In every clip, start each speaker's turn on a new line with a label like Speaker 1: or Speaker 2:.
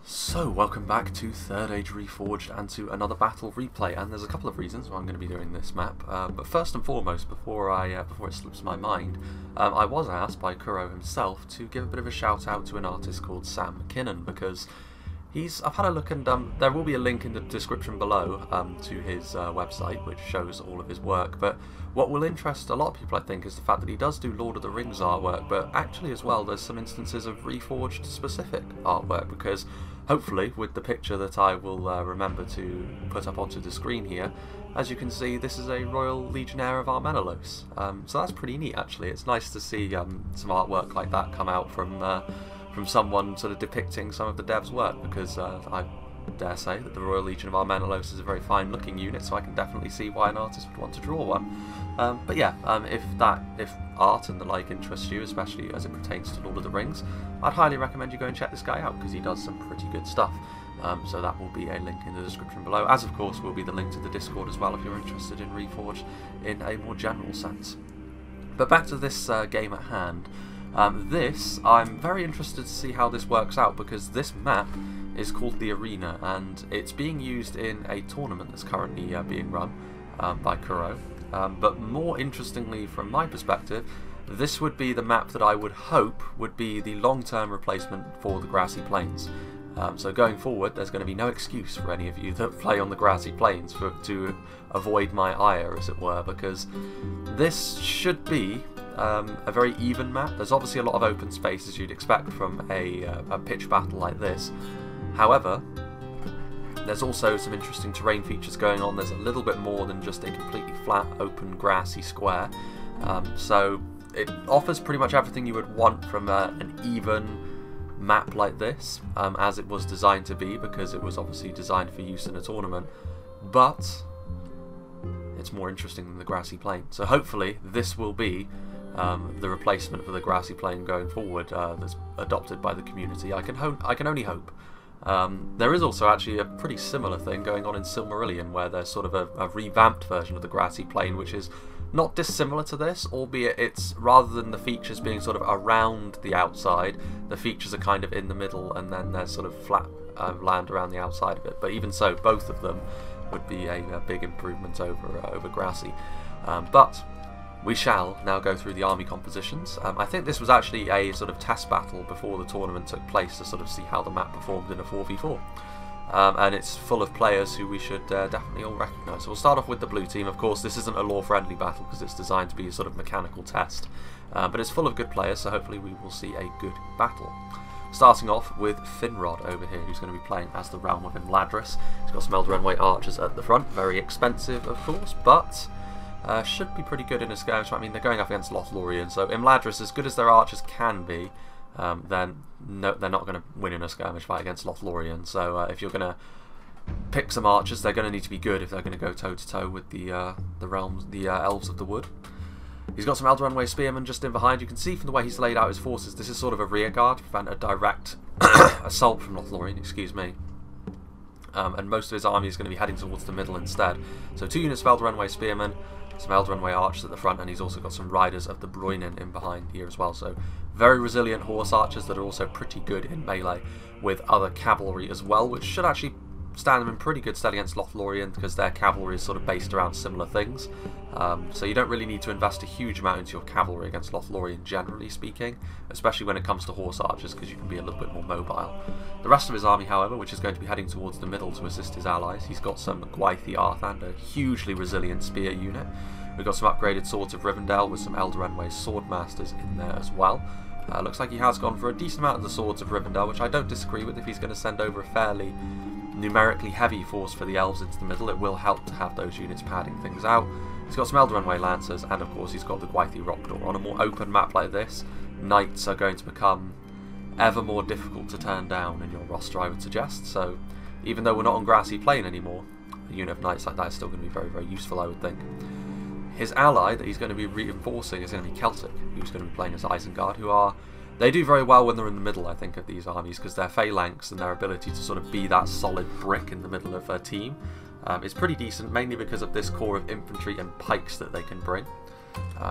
Speaker 1: So, welcome back to Third Age Reforged and to another battle replay, and there's a couple of reasons why I'm going to be doing this map, but first and foremost, before it slips my mind, I was asked by Kuro himself to give a bit of a shout out to an artist called Sam McKinnon, because I've had a look, and there will be a link in the description below to his website, which shows all of his work. But what will interest a lot of people, I think, is the fact that he does do Lord of the Rings artwork, but actually as well there's some instances of Reforged specific artwork, because hopefully with the picture that I will remember to put up onto the screen here, as you can see, this is a Royal Legionnaire of Armenelos. So that's pretty neat, actually. It's nice to see some artwork like that come out from someone sort of depicting some of the dev's work, because I dare say that the Royal Legion of Armenelos is a very fine looking unit, so I can definitely see why an artist would want to draw one. But yeah, if art and the like interests you, especially as it pertains to Lord of the Rings, I'd highly recommend you go and check this guy out, because he does some pretty good stuff. So that will be a link in the description below, as of course will be the link to the Discord as well if you're interested in Reforged in a more general sense. But back to this game at hand. I'm very interested to see how this works out, because this map is called the Arena, and it's being used in a tournament that's currently being run by Kuro. But more interestingly, from my perspective, this would be the map that I would hope would be the long-term replacement for the Grassy Plains. So going forward, there's going to be no excuse for any of you that play on the Grassy Plains to avoid my ire, as it were, because this should be a very even map. There's obviously a lot of open space, as you'd expect from a pitch battle like this. However, there's also some interesting terrain features going on. There's a little bit more than just a completely flat, open, grassy square. So it offers pretty much everything you would want from an even map like this, as it was designed to be, because it was obviously designed for use in a tournament. But it's more interesting than the Grassy Plain. So hopefully this will be the replacement for the Grassy Plain going forward, that's adopted by the community. I can only hope. There is also actually a pretty similar thing going on in Silmarillion, where there's sort of a revamped version of the Grassy Plain, which is not dissimilar to this, albeit it's, rather than the features being sort of around the outside, the features are kind of in the middle, and then there's sort of flat land around the outside of it. But even so, both of them would be a big improvement over Grassy. But we shall now go through the army compositions. I think this was actually a sort of test battle before the tournament took place to sort of see how the map performed in a 4v4. And it's full of players who we should definitely all recognise. So we'll start off with the blue team. Of course, this isn't a lore-friendly battle because it's designed to be a sort of mechanical test. But it's full of good players, so hopefully we will see a good battle. Starting off with Finrod over here, who's going to be playing as the Realm of Imladris. He's got some Eldarenway archers at the front. Very expensive, of course, but should be pretty good in a skirmish. I mean, they're going up against Lothlorien, so Imladris, as good as their archers can be, then no, they're not going to win in a skirmish fight against Lothlorien. So if you're going to pick some archers, they're going to need to be good if they're going to go toe to toe with the Elves of the Wood. He's got some Eldarenway spearmen just in behind. You can see from the way he's laid out his forces, this is sort of a rear guard to prevent a direct assault from Lothlorien, excuse me. And most of his army is going to be heading towards the middle instead. So 2 units of Eldarenway spearmen, some Eldarenway archers at the front, and he's also got some riders of the Dorwinion in behind here as well. So very resilient horse archers that are also pretty good in melee with other cavalry as well, which should actually stand them in pretty good stead against Lothlorien, because their cavalry is sort of based around similar things. So you don't really need to invest a huge amount into your cavalry against Lothlorien, generally speaking, especially when it comes to horse archers, because you can be a little bit more mobile. The rest of his army, however, which is going to be heading towards the middle to assist his allies, he's got some Gwythi Arthand, a hugely resilient spear unit. We've got some upgraded swords of Rivendell with some Eldarenway swordmasters in there as well. Looks like he has gone for a decent amount of the swords of Rivendell, which I don't disagree with. If he's going to send over a fairly numerically heavy force for the elves into the middle, it will help to have those units padding things out. He's got some Eldarenway lancers, and of course he's got the Gwythi Rockdoor. On a more open map like this, knights are going to become ever more difficult to turn down in your roster, I would suggest. So even though we're not on Grassy Plain anymore, a unit of knights like that is still going to be very, very useful, I would think. His ally that he's going to be reinforcing is going to be Celtic, who's going to be playing as Isengard, they do very well when they're in the middle, I think, of these armies, because their phalanx and their ability to sort of be that solid brick in the middle of a team is pretty decent, mainly because of this core of infantry and pikes that they can bring.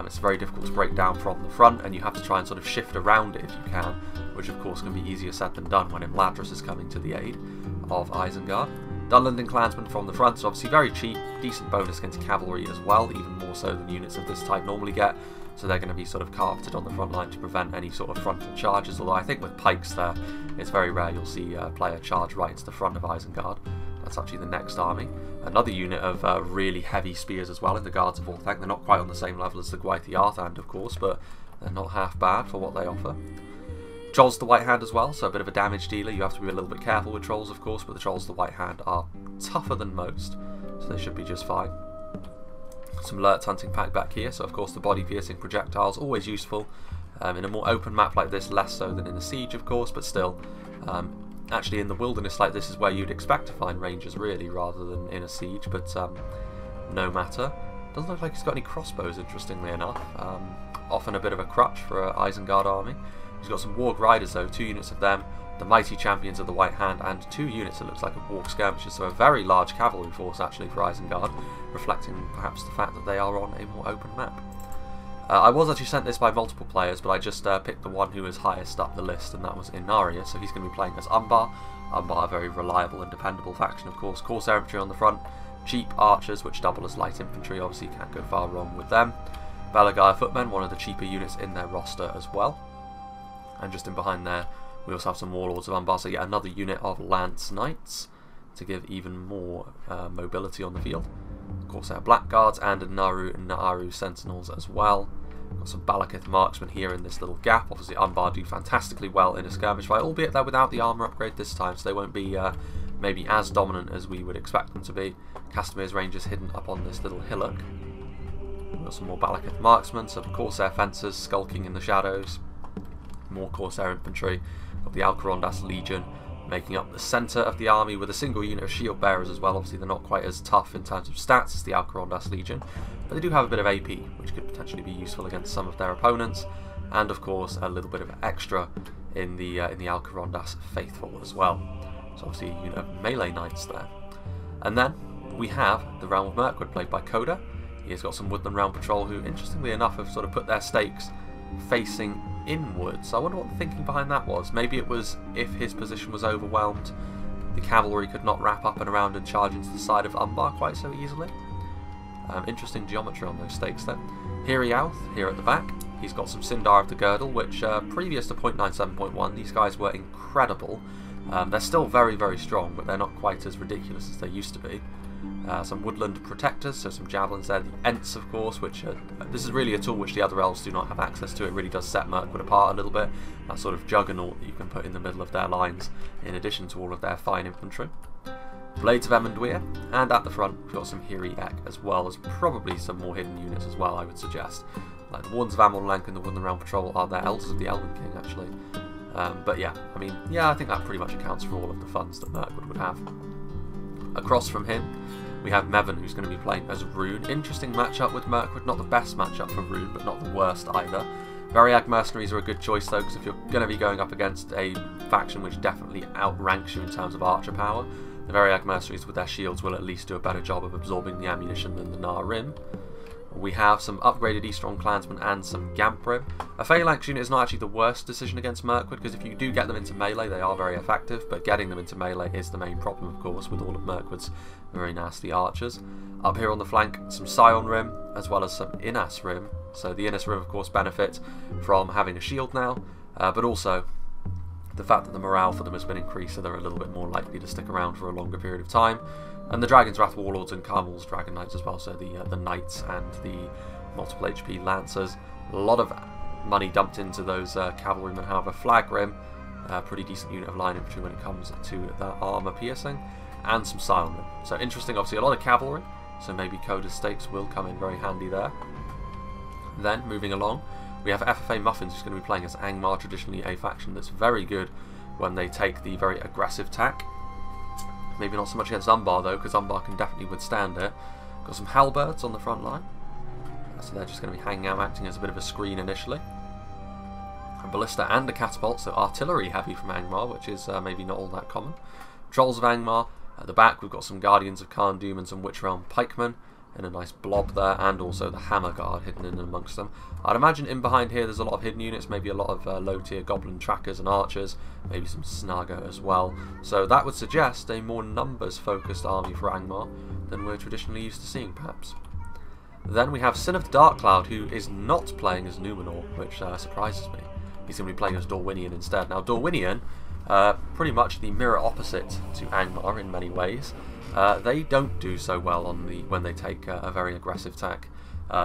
Speaker 1: It's very difficult to break down from the front, and you have to try and sort of shift around it if you can, which of course can be easier said than done when Imladris is coming to the aid of Isengard. Dunlending clansmen from the front, so obviously very cheap, decent bonus against cavalry as well, even more so than units of this type normally get, so they're going to be sort of carpeted on the front line to prevent any sort of frontal charges, although I think with pikes there, it's very rare you'll see a player charge right into the front of Isengard. That's actually the next army. Another unit of really heavy spears as well in the Guards of Orthanc. They're not quite on the same level as the Gwaith Arthand, of course, but they're not half bad for what they offer. Trolls the White Hand as well, so a bit of a damage dealer. You have to be a little bit careful with Trolls, of course, but the Trolls the White Hand are tougher than most, so they should be just fine. Some Lurtz hunting pack back here, so of course the body-piercing projectiles, always useful. In a more open map like this, less so than in a siege, of course, but still. Actually, in the wilderness like this is where you'd expect to find rangers, really, rather than in a siege, but no matter. Doesn't look like he's got any crossbows, interestingly enough. Often a bit of a crutch for an Isengard army. He's got some Warg Riders though, 2 units of them, the Mighty Champions of the White Hand, and 2 units it looks like of Warg Skirmishers, so a very large cavalry force actually for Isengard, reflecting perhaps the fact that they are on a more open map. I was actually sent this by multiple players, but I just picked the one who was highest up the list, and that was Inarius, so he's going to be playing as Umbar. Umbar, a very reliable and dependable faction, of course. Corsair infantry on the front, cheap archers, which double as light infantry, obviously you can't go far wrong with them. Belagaya footmen, one of the cheaper units in their roster as well. And just in behind there, we also have some Warlords of Umbar, so yet another unit of Lance Knights to give even more mobility on the field. Of course, our Blackguards and Naaru Sentinels as well. Got some Balakith marksmen here in this little gap. Obviously, Umbar do fantastically well in a skirmish fight, albeit they're without the armour upgrade this time, so they won't be maybe as dominant as we would expect them to be. Castamir's Rangers hidden up on this little hillock. We've got some more Balakith marksmen, some Corsair fencers skulking in the shadows. More Corsair infantry. Got the Alcarondas Legion making up the centre of the army with a single unit of shield bearers as well. Obviously they're not quite as tough in terms of stats as the Alcarondas Legion, but they do have a bit of AP, which could potentially be useful against some of their opponents, and of course a little bit of extra in the Alcarondas Faithful as well. So obviously a unit of melee knights there. And then we have the Realm of Mirkwood played by Coda. He has got some Woodland Realm Patrol who, interestingly enough, have sort of put their stakes facing inwards. I wonder what the thinking behind that was. Maybe it was if his position was overwhelmed, the cavalry could not wrap up and around and charge into the side of Umbar quite so easily. Interesting geometry on those stakes then. Hiriauth here at the back. He's got some Sindar of the Girdle, which previous to 0.97.1 these guys were incredible. They're still very, very strong, but they're not quite as ridiculous as they used to be. Some Woodland Protectors, so some Javelins there. The Ents, of course, which this is really a tool which the other elves do not have access to. It really does set Mirkwood apart a little bit. That sort of juggernaut that you can put in the middle of their lines, in addition to all of their fine infantry. Blades of Emondwyr, and at the front we've got some Hiri Ek, as well as probably some more hidden units as well, I would suggest. Like the Wardens of Amallenk and the Woodland Realm Patrol are their Elders of the Elven King, actually. But yeah, I mean, yeah, I think that pretty much accounts for all of the funds that Mirkwood would have. Across from him, we have Mevin, who's going to be playing as Rhun. Interesting matchup with Mirkwood, not the best matchup for Rhun, but not the worst either. Variag Mercenaries are a good choice though, because if you're going to be going up against a faction which definitely outranks you in terms of archer power, the Variag Mercenaries with their shields will at least do a better job of absorbing the ammunition than the Naarim. We have some upgraded Eastron Clansmen and some Gamprim. A Phalanx unit is not actually the worst decision against Mirkwood, because if you do get them into melee, they are very effective, but getting them into melee is the main problem, of course, with all of Mirkwood's very nasty archers. Up here on the flank, some Scion Rim, as well as some Innas Rim. So the Innas Rim, of course, benefit from having a shield now, but also the fact that the morale for them has been increased, so they're a little bit more likely to stick around for a longer period of time. And the Dragon's Wrath Warlords and Carmel's Dragon Knights as well, so the Knights and the multiple HP Lancers. A lot of money dumped into those cavalrymen, however. Flag Rim, pretty decent unit of line infantry when it comes to that armour piercing, and some Scion Rim. So interesting, obviously a lot of cavalry, so maybe Coda's stakes will come in very handy there. Then, moving along, we have FFA Muffins, who's going to be playing as Angmar, traditionally a faction that's very good when they take the very aggressive tack. Maybe not so much against Umbar though, because Umbar can definitely withstand it. Got some Halberds on the front line, so they're just going to be hanging out, acting as a bit of a screen initially. A Ballista and a Catapult, so artillery heavy from Angmar, which is maybe not all that common. Trolls of Angmar. At the back we've got some Guardians of Khan Doom and some Witch Realm Pikemen. in a nice blob there, and also the Hammer Guard hidden in amongst them. I'd imagine in behind here there's a lot of hidden units, maybe a lot of low-tier Goblin Trackers and Archers, maybe some Snaga as well. So that would suggest a more numbers-focused army for Angmar than we're traditionally used to seeing, perhaps. Then we have Sin of the Dark Cloud, who is not playing as Numenor, which surprises me. He's going to be playing as Dorwinion instead. Now, Dorwinion, pretty much the mirror opposite to Angmar in many ways. They don't do so well on when they take a very aggressive tack.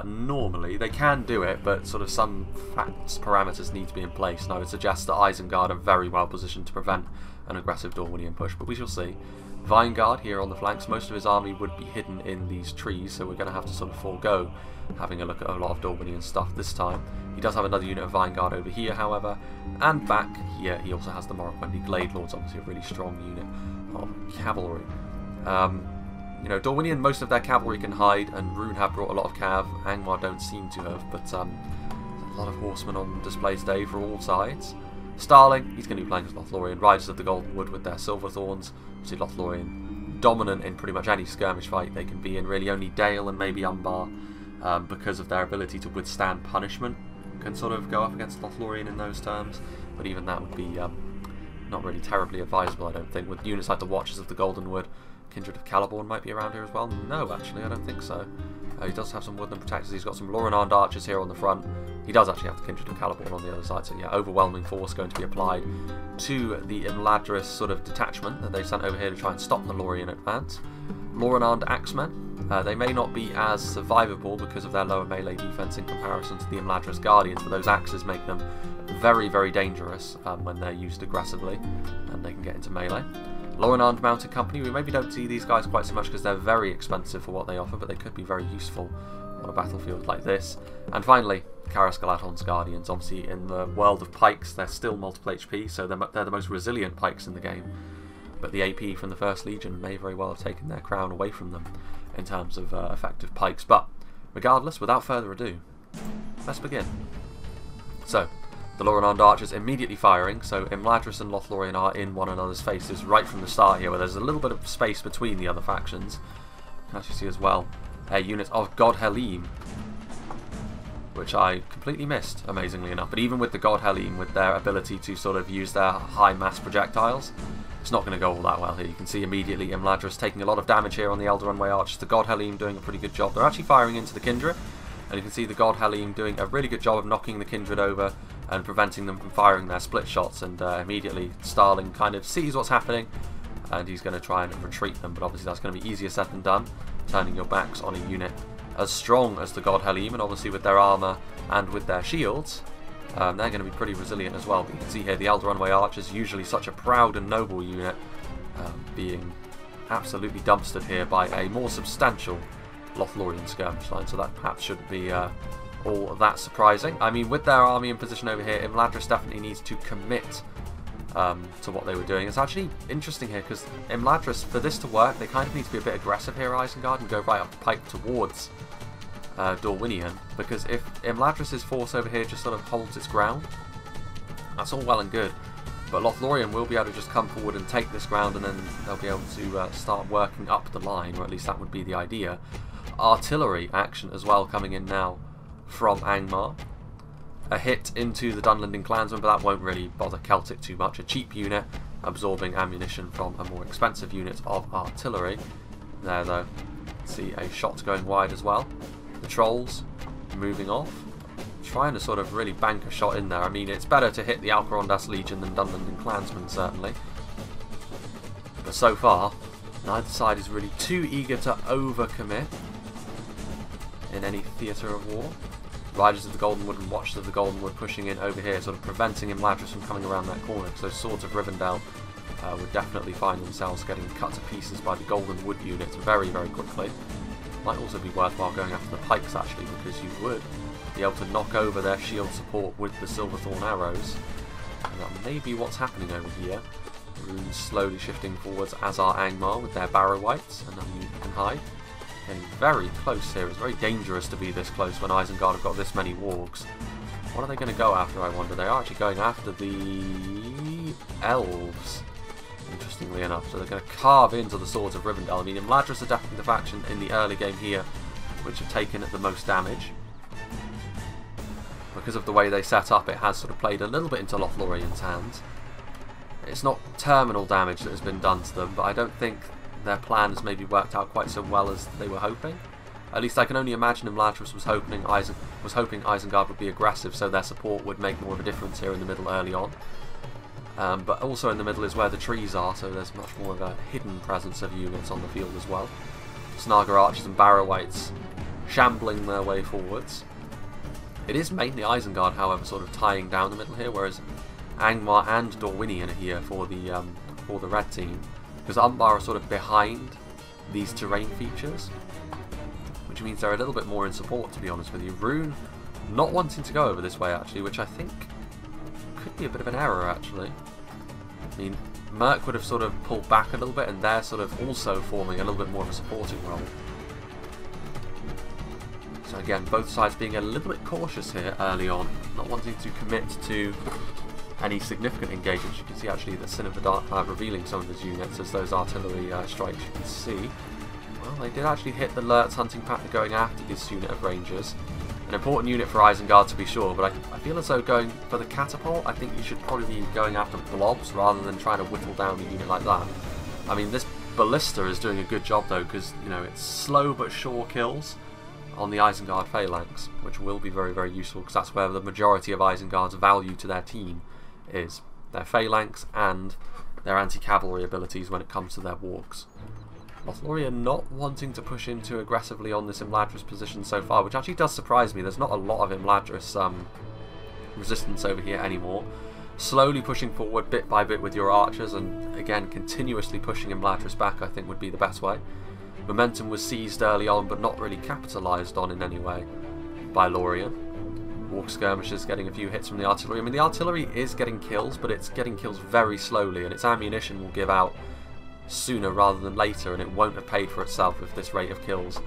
Speaker 1: Normally, they can do it, but sort of some parameters need to be in place, and I would suggest that Isengard are very well positioned to prevent an aggressive Dorwinion push, but we shall see. Vinegard here on the flanks, most of his army would be hidden in these trees, so we're going to have to sort of forego having a look at a lot of Dorwinion stuff this time. He does have another unit of Vinegard over here, however, and back here he also has the Morroquendi Glade Lords, obviously a really strong unit of cavalry. You know, Dorwinion, most of their cavalry can hide, and Rhun have brought a lot of cav. Angmar don't seem to have, but a lot of horsemen on display today for all sides. Starling, he's going to be playing as Lothlorien. Riders of the Golden Wood with their Silverthorns. See Lothlorien dominant in pretty much any skirmish fight they can be in. Really only Dale and maybe Umbar, because of their ability to withstand punishment, can sort of go up against Lothlorien in those terms. But even that would be not really terribly advisable, I don't think. With units like the Watchers of the Golden Wood, Kindred of Caliborn might be around here as well. No, actually, I don't think so. He does have some woodland protectors. He's got some Loren-armed archers here on the front. He does actually have the Kindred of Caliborn on the other side. So yeah, overwhelming force going to be applied to the Imladris sort of detachment that they've sent over here to try and stop the Lorien advance. Loren-armed axemen. They may not be as survivable because of their lower melee defense in comparison to the Imladris Guardians, but those axes make them very, very dangerous when they're used aggressively, and they can get into melee. Loren-armed Mounted Company, we maybe don't see these guys quite so much because they're very expensive for what they offer, but they could be very useful on a battlefield like this. And finally, Karas Galaton's Guardians. Obviously, in the world of pikes, they're still multiple HP, so they're the most resilient pikes in the game. But the AP from the First Legion may very well have taken their crown away from them in terms of effective pikes. But regardless, without further ado, let's begin. So, the Loren-armed archers immediately firing, so Imladris and Lothlorien are in one another's faces right from the start here, where there's a little bit of space between the other factions. You can actually see as well a unit of God Helym, which I completely missed, amazingly enough. But even with the God Helym, with their ability to sort of use their high mass projectiles, it's not going to go all that well here. You can see immediately Imladris taking a lot of damage here on the Elder Runway archers. The God Helym doing a pretty good job. They're actually firing into the Kindred, and you can see the God Helym doing a really good job of knocking the Kindred over and preventing them from firing their split shots, and immediately Starling kind of sees what's happening and he's going to try and retreat them, but obviously that's going to be easier said than done, turning your backs on a unit as strong as the God Helym, and obviously with their armour and with their shields they're going to be pretty resilient as well. But you can see here the Elder Runway archers, usually such a proud and noble unit, being absolutely dumpstered here by a more substantial Lothlorien skirmish line, so that perhaps shouldn't be all that surprising. I mean, with their army in position over here, Imladris definitely needs to commit to what they were doing. It's actually interesting here because Imladris, for this to work, they kind of need to be a bit aggressive here, Isengard, and go right up the pike towards Dorwinion, because if Imladris' force over here just sort of holds its ground, that's all well and good, but Lothlorien will be able to just come forward and take this ground, and then they'll be able to start working up the line, or at least that would be the idea. Artillery action as well coming in now from Angmar. A hit into the Dunlending Clansmen, but that won't really bother Celtic too much. A cheap unit absorbing ammunition from a more expensive unit of artillery. There though, see a shot going wide as well. The Trolls moving off, trying to sort of really bank a shot in there. I mean, it's better to hit the Alcarondas Legion than Dunlending Clansmen, certainly. But so far, neither side is really too eager to overcommit in any theatre of war. Riders of the Golden Wood and Watchers of the Golden Wood pushing in over here, sort of preventing Imladris from coming around that corner, because those Swords of Rivendell would definitely find themselves getting cut to pieces by the Golden Wood units very, very quickly. Might also be worthwhile going after the pikes, actually, because you would be able to knock over their shield support with the Silverthorn arrows. And that may be what's happening over here. Rhun slowly shifting forwards, as are Angmar with their Barrow Wights, and then you can hide. Getting very close here. It's very dangerous to be this close when Isengard have got this many wargs. What are they going to go after, I wonder? They are actually going after the Elves, interestingly enough. So they're going to carve into the Swords of Rivendell. I mean, Imladris are definitely the faction in the early game here which have taken the most damage. Because of the way they set up, it has sort of played a little bit into Lothlorien's hands. It's not terminal damage that has been done to them, but I don't think their plan has maybe worked out quite so well as they were hoping. At least I can only imagine Imladris was hoping Isengard would be aggressive, so their support would make more of a difference here in the middle early on. But also in the middle is where the trees are, so there's much more of a hidden presence of units on the field as well. Snaga archers and Barrow-wights shambling their way forwards. It is mainly Isengard, however, sort of tying down the middle here, whereas Angmar and Dorwinion are here for the red team, because Umbar are sort of behind these terrain features, which means they're a little bit more in support, to be honest with you. Rhun not wanting to go over this way, actually, which I think could be a bit of an error, actually. I mean, Mirkwood have sort of pulled back a little bit, and they're sort of also forming a little bit more of a supporting role. So again, both sides being a little bit cautious here early on, not wanting to commit to any significant engagements. You can see actually that Sin of the Dark revealing some of his units as those artillery strikes, you can see. Well, they did actually hit the Lurt's hunting pattern going after this unit of Rangers. An important unit for Isengard to be sure, but I feel as though going for the catapult, I think you should probably be going after blobs rather than trying to whittle down a unit like that. I mean, this ballista is doing a good job though, because, you know, it's slow but sure kills on the Isengard phalanx, which will be very, very useful, because that's where the majority of Isengard's value to their team is. Their phalanx and their anti-cavalry abilities when it comes to their wargs. Lothlorien not wanting to push in too aggressively on this Imladris position so far, which actually does surprise me. There's not a lot of Imladris resistance over here anymore. Slowly pushing forward bit by bit with your archers, and again continuously pushing Imladris back, I think would be the best way. Momentum was seized early on, but not really capitalised on in any way by Lorien. Walk skirmishers getting a few hits from the artillery. I mean, the artillery is getting kills, but it's getting kills very slowly, and its ammunition will give out sooner rather than later, and it won't have paid for itself if this rate of kills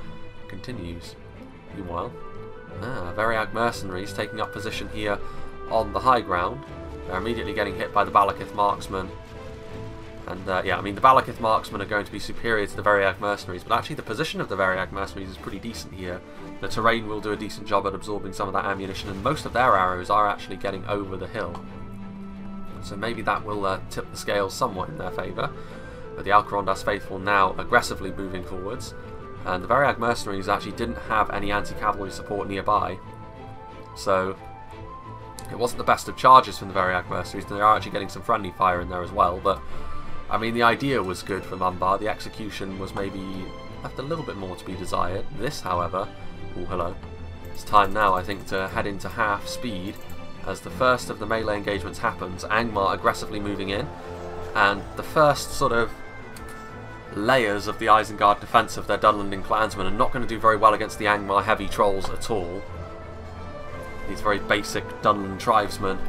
Speaker 1: continues. Meanwhile, Variag mercenaries taking up position here on the high ground. They're immediately getting hit by the Balakith marksmen. And yeah, I mean, the Balakith marksmen are going to be superior to the Variag mercenaries, but actually the position of the Variag mercenaries is pretty decent here. The terrain will do a decent job at absorbing some of that ammunition, and most of their arrows are actually getting over the hill. So maybe that will tip the scales somewhat in their favour. But the Alcarondas faithful now aggressively moving forwards, and the Variag mercenaries actually didn't have any anti-cavalry support nearby, so it wasn't the best of charges from the Variag mercenaries. They are actually getting some friendly fire in there as well, but I mean, the idea was good from Umbar. The execution was maybe left a little bit more to be desired. This, however, oh hello, it's time now I think to head into half speed as the first of the melee engagements happens. Angmar aggressively moving in, and the first sort of layers of the Isengard defence of their Dunlanding clansmen are not going to do very well against the Angmar heavy trolls at all. These very basic Dunland tribesmen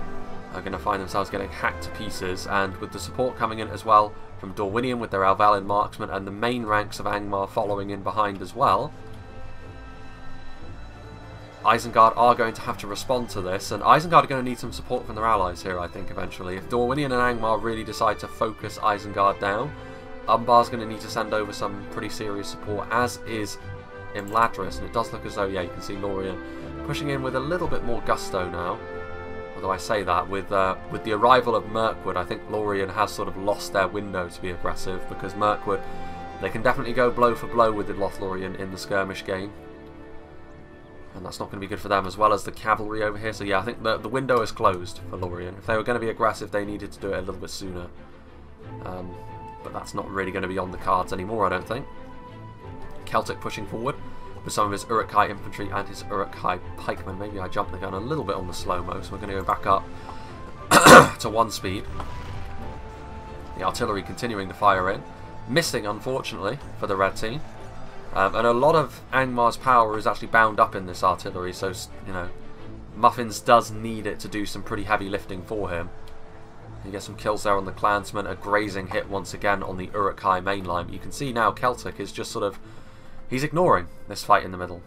Speaker 1: are going to find themselves getting hacked to pieces, and with the support coming in as well from Dorwinion with their Alvalin marksmen and the main ranks of Angmar following in behind as well, Isengard are going to have to respond to this, and Isengard are going to need some support from their allies here, I think, eventually. If Dorwinion and Angmar really decide to focus Isengard down, Umbar's going to need to send over some pretty serious support, as is Imladris, and it does look as though, yeah, you can see Lorien pushing in with a little bit more gusto now. Although I say that, with the arrival of Mirkwood, I think Lorien has sort of lost their window to be aggressive, because Mirkwood, they can definitely go blow for blow with the Lothlorien in the skirmish game, and that's not going to be good for them, as well as the cavalry over here. So yeah, I think the window is closed for Lorien. If they were going to be aggressive, they needed to do it a little bit sooner. But that's not really going to be on the cards anymore, I don't think. Celtic pushing forward with some of his Uruk-hai infantry and his Uruk-hai pikemen. Maybe I jumped the gun a little bit on the slow-mo, so we're going to go back up to 1 speed. The artillery continuing to fire in. Missing, unfortunately, for the red team. And a lot of Angmar's power is actually bound up in this artillery, so, you know, Muffins does need it to do some pretty heavy lifting for him. You get some kills there on the clansmen, a grazing hit once again on the Uruk-hai mainline. But you can see now Celtic is just sort of, he's ignoring this fight in the middle.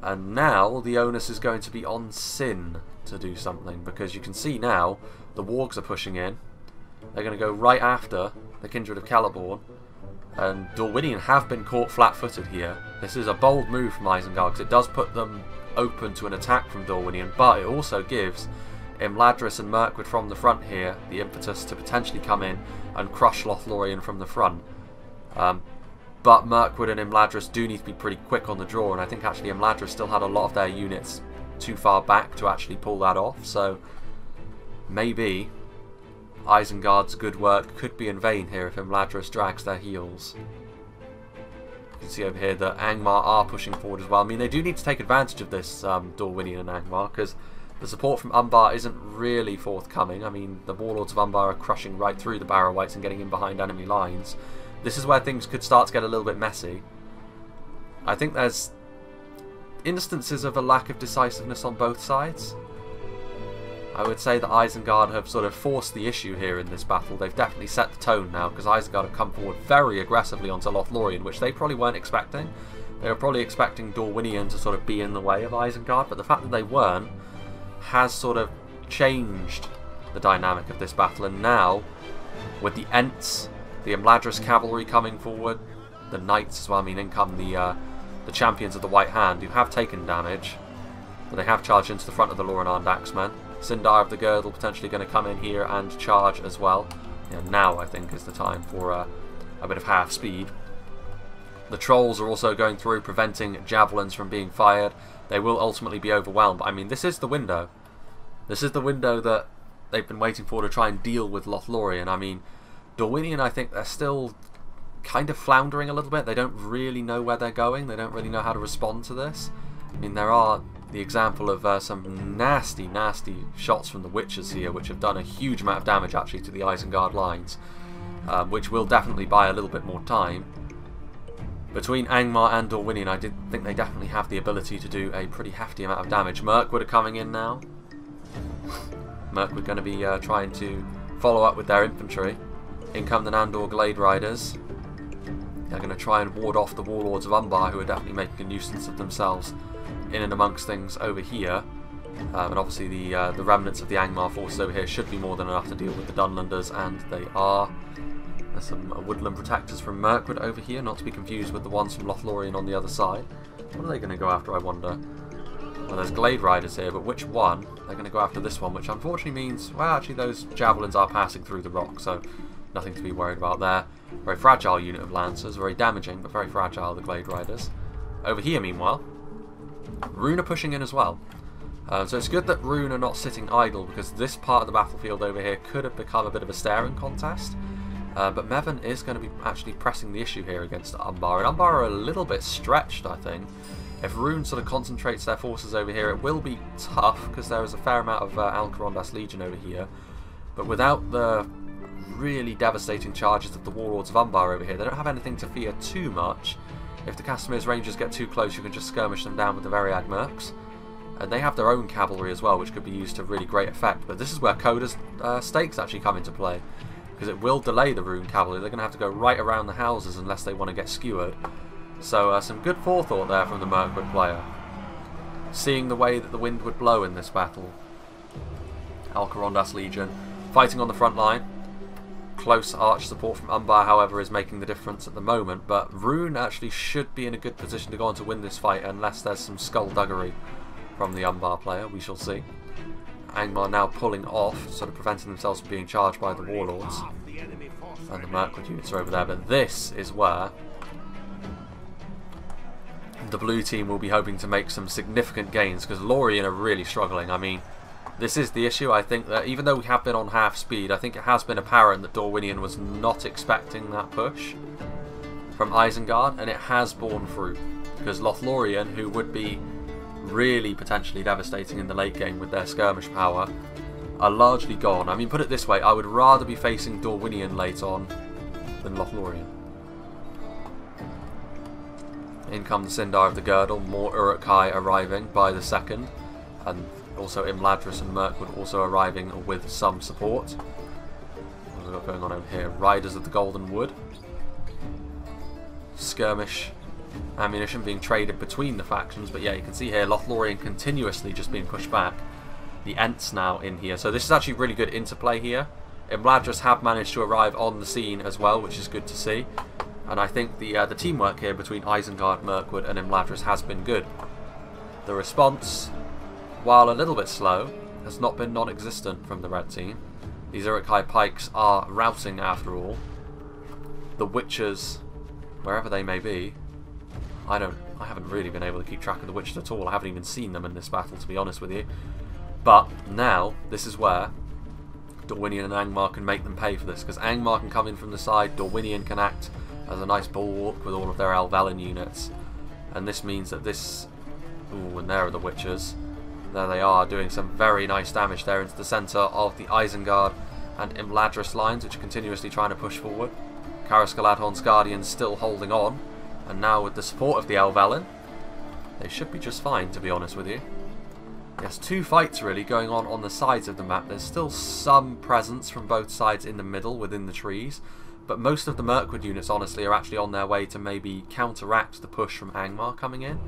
Speaker 1: And now the onus is going to be on Sin to do something, because you can see now the wargs are pushing in. They're going to go right after the Kindred of Celeborn. And Dorwinion have been caught flat-footed here. This is a bold move from Isengard because it does put them open to an attack from Dorwinion, but it also gives Imladris and Mirkwood from the front here the impetus to potentially come in and crush Lothlorien from the front. But Mirkwood and Imladris do need to be pretty quick on the draw, and I think actually Imladris still had a lot of their units too far back to actually pull that off, so maybe Isengard's good work could be in vain here if Imladris drags their heels. You can see over here that Angmar are pushing forward as well. I mean, they do need to take advantage of this, Dorwinion and Angmar, because the support from Umbar isn't really forthcoming. I mean, the Warlords of Umbar are crushing right through the Barrow-wights and getting in behind enemy lines. This is where things could start to get a little bit messy. I think there's instances of a lack of decisiveness on both sides. I would say that Isengard have sort of forced the issue here in this battle. They've definitely set the tone now, because Isengard have come forward very aggressively onto Lothlorien, which they probably weren't expecting. They were probably expecting Dorwinion to sort of be in the way of Isengard, but the fact that they weren't has sort of changed the dynamic of this battle. And now, with the Ents, the Imladris cavalry coming forward, the Knights as well, I mean, in come the champions of the White Hand, who have taken damage, but they have charged into the front of the Loren-Armed Axemen. Sindar of the Girdle potentially going to come in here and charge as well. Now I think is the time for a bit of half speed. The Trolls are also going through, preventing javelins from being fired. They will ultimately be overwhelmed, but I mean, this is the window. This is the window that they've been waiting for to try and deal with Lothlorien. I mean, Dorwinion, I think they're still kind of floundering a little bit. They don't really know where they're going. They don't really know how to respond to this. I mean, there are the example of some nasty, nasty shots from the Witches here, which have done a huge amount of damage actually to the Isengard lines, which will definitely buy a little bit more time. Between Angmar and Dorwinion, I did think they definitely have the ability to do a pretty hefty amount of damage. Mirkwood are coming in now. Mirkwood going to be trying to follow up with their infantry. In come the Nandor Glade Riders. They're going to try and ward off the Warlords of Umbar, who are definitely making a nuisance of themselves in and amongst things over here. And obviously the remnants of the Angmar forces over here should be more than enough to deal with the Dunlanders, and they are. There's some woodland protectors from Mirkwood over here, not to be confused with the ones from Lothlorien on the other side. What are they going to go after, I wonder? Well, there's Glade Riders here, but which one? They're going to go after this one, which unfortunately means, well, actually those javelins are passing through the rock, so nothing to be worried about there. Very fragile unit of Lancers, very damaging, but very fragile, the Glade Riders. Over here, meanwhile, Rhun are pushing in as well. So it's good that Rhun are not sitting idle, because this part of the battlefield over here could have become a bit of a staring contest. But Mevin is going to be actually pressing the issue here against Umbar, and Umbar are a little bit stretched, I think. If Rhun sort of concentrates their forces over here, it will be tough, because there is a fair amount of Alcarondas Legion over here. But without the really devastating charges of the Warlords of Umbar over here, they don't have anything to fear too much. If the Castamir's Rangers get too close, you can just skirmish them down with the Veriad Mercs. And they have their own cavalry as well, which could be used to really great effect. But this is where Coda's stakes actually come into play, because it will delay the Rhun cavalry. They're going to have to go right around the houses unless they want to get skewered. So some good forethought there from the Mirkwood player, seeing the way that the wind would blow in this battle. Alcarondas Legion fighting on the front line. Close arch support from Umbar, however, is making the difference at the moment, but Rhun actually should be in a good position to go on to win this fight unless there's some skullduggery from the Umbar player. We shall see. Angmar now pulling off, sort of preventing themselves from being charged by the Warlords. And the Mirkwood units are over there, but this is where the blue team will be hoping to make some significant gains, because Lorien are really struggling. I mean, this is the issue. I think that even though we have been on half speed, I think it has been apparent that Dorwinion was not expecting that push from Isengard, and it has borne fruit, because Lothlorien, who would be really potentially devastating in the late game with their skirmish power, are largely gone. I mean, put it this way, I would rather be facing Dorwinion late on than Lothlorien. In come the Sindar of the Girdle, more Uruk-hai arriving by the second, and also Imladris and Mirkwood also arriving with some support. What have we got going on over here? Riders of the Golden Wood. Skirmish ammunition being traded between the factions, but yeah, you can see here Lothlorien continuously just being pushed back. The Ents now in here, so this is actually really good interplay here. Imladris have managed to arrive on the scene as well, which is good to see. And I think the teamwork here between Isengard, Mirkwood and Imladris has been good. The response, while a little bit slow, has not been non-existent from the red team. These Uruk-hai pikes are routing after all. The Witchers, wherever they may be, I haven't really been able to keep track of the Witchers at all. I haven't even seen them in this battle, to be honest with you. But now, this is where Dorwinion and Angmar can make them pay for this, because Angmar can come in from the side, Dorwinion can act as a nice bulwark with all of their Elves units, and this means that this... Ooh, and there are the Witchers. There they are, doing some very nice damage there into the centre of the Isengard and Imladris lines, which are continuously trying to push forward. Cariscaladhorn's Guardians still holding on, and now with the support of the Elves, they should be just fine, to be honest with you. Yes, two fights really going on the sides of the map. There's still some presence from both sides in the middle within the trees, but most of the Mirkwood units honestly are actually on their way to maybe counteract the push from Angmar coming in.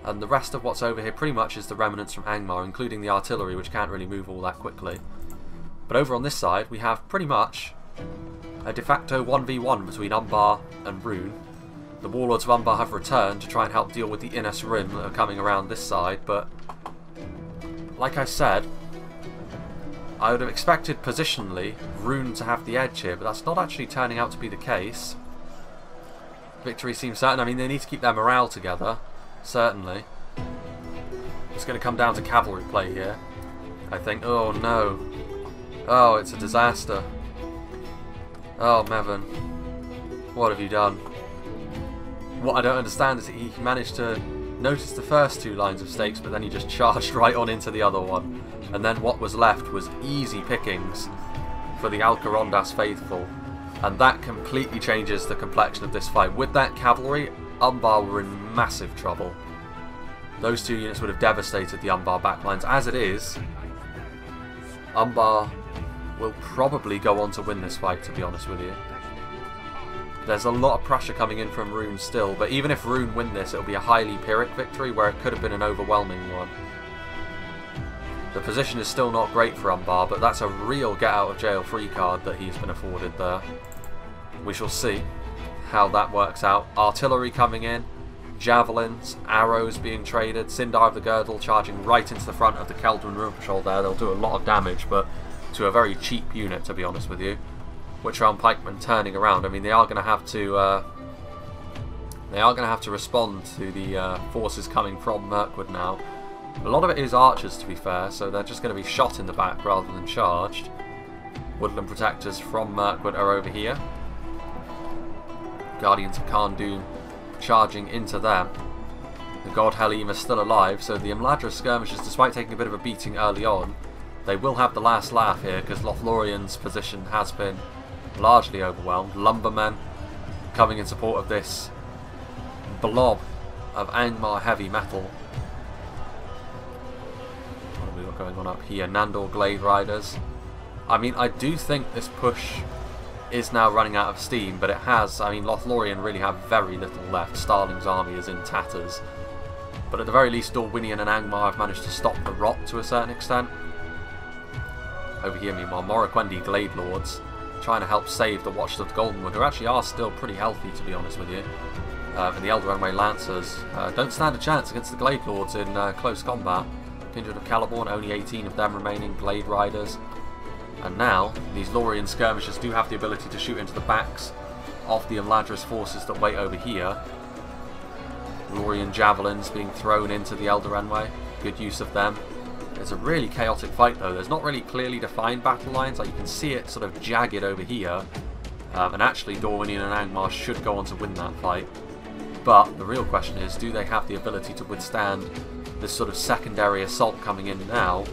Speaker 1: And the rest of what's over here pretty much is the remnants from Angmar, including the artillery, which can't really move all that quickly. But over on this side we have pretty much a de facto 1v1 between Umbar and Rhun. The warlords of Umbar have returned to try and help deal with the Innes Rim that are coming around this side, but like I said, I would have expected positionally Rhun to have the edge here, but that's not actually turning out to be the case. Victory seems certain. I mean, they need to keep their morale together, certainly. It's going to come down to cavalry play here, I think. Oh no. Oh, it's a disaster. Oh, Mevin. What have you done? What I don't understand is that he managed to notice the first two lines of stakes, but then he just charged right on into the other one. And then what was left was easy pickings for the Alcarondas faithful. And that completely changes the complexion of this fight. With that cavalry, Umbar were in massive trouble. Those two units would have devastated the Umbar backlines. As it is, Umbar will probably go on to win this fight, to be honest with you. There's a lot of pressure coming in from Rhun still, but even if Rhun win this, it'll be a highly Pyrrhic victory where it could have been an overwhelming one. The position is still not great for Umbar, but that's a real get-out-of-jail-free card that he's been afforded there. We shall see how that works out. Artillery coming in, javelins, arrows being traded, Sindar of the Girdle charging right into the front of the Keldrin Rune Patrol there. They'll do a lot of damage, but to a very cheap unit, to be honest with you. Witcher-Elm Pikemen turning around. I mean, they are going to have to respond to the forces coming from Mirkwood now. A lot of it is archers, to be fair, so they're just going to be shot in the back rather than charged. Woodland Protectors from Mirkwood are over here. Guardians of Kharn charging into them. The God Helym is still alive, so the Imladris skirmishers, despite taking a bit of a beating early on, they will have the last laugh here because Lothlorien's position has been largely overwhelmed. Lumbermen coming in support of this blob of Angmar heavy metal. What have we got going on up here? Nandor Glade Riders. I mean, I do think this push is now running out of steam, but it has. I mean, Lothlorien really have very little left. Starling's army is in tatters. But at the very least, Dorwinion and Angmar have managed to stop the rot to a certain extent. Over here, meanwhile, Morroquendi Glade Lords trying to help save the Watchers of the Goldenwood, who actually are still pretty healthy, to be honest with you. And the Eldarenway Lancers don't stand a chance against the Glade Lords in close combat. Kindred of Caliborn, only 18 of them remaining, Glade Riders. And now, these Lorien skirmishers do have the ability to shoot into the backs of the Imladris forces that wait over here. Lorien javelins being thrown into the Eldarenway. Good use of them. It's a really chaotic fight though. There's not really clearly defined battle lines. Like, you can see it sort of jagged over here. And actually Dorwinion and Angmar should go on to win that fight. But the real question is, do they have the ability to withstand this sort of secondary assault coming in now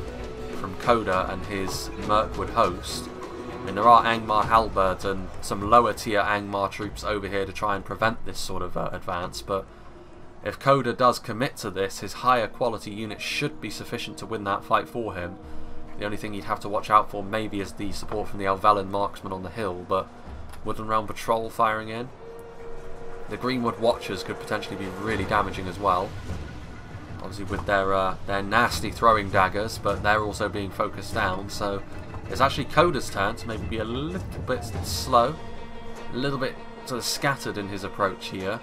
Speaker 1: from Coda and his Mirkwood host? I mean, there are Angmar halberds and some lower tier Angmar troops over here to try and prevent this sort of advance, but if Coda does commit to this, his higher quality units should be sufficient to win that fight for him. The only thing he'd have to watch out for maybe is the support from the Elvelyn marksmen on the hill, but Woodland Realm Patrol firing in. The Greenwood Watchers could potentially be really damaging as well. Obviously with their nasty throwing daggers, but they're also being focused down, so it's actually Coda's turn to maybe be a little bit slow, a little bit sort of scattered in his approach here.